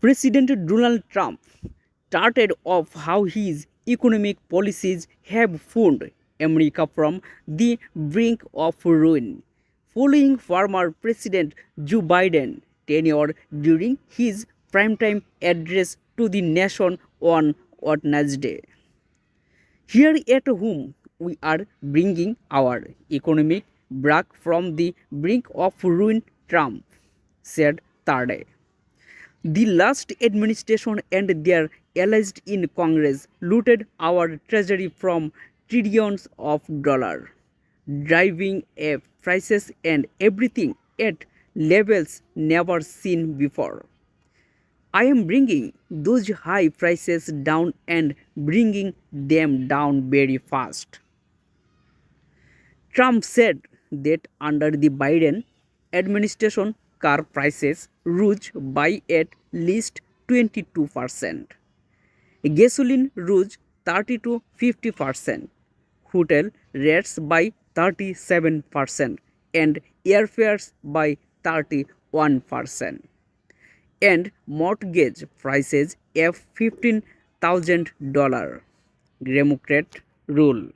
President Donald Trump started off how his economic policies have found America from the brink of ruin, following former President Joe Biden tenure during his primetime address to the nation on Wednesday. Here at home, we are bringing our economic back from the brink of ruin, Trump said Thursday. The last administration and their allies in Congress looted our treasury from trillions of dollars, driving up prices and everything at levels never seen before. I am bringing those high prices down and bringing them down very fast. Trump said that under the Biden administration, car prices rose by at least 22%. Gasoline rose 30 to 50%, hotel rates by 37%, and airfares by 31%, and mortgage prices of $15,000. Democrat rule.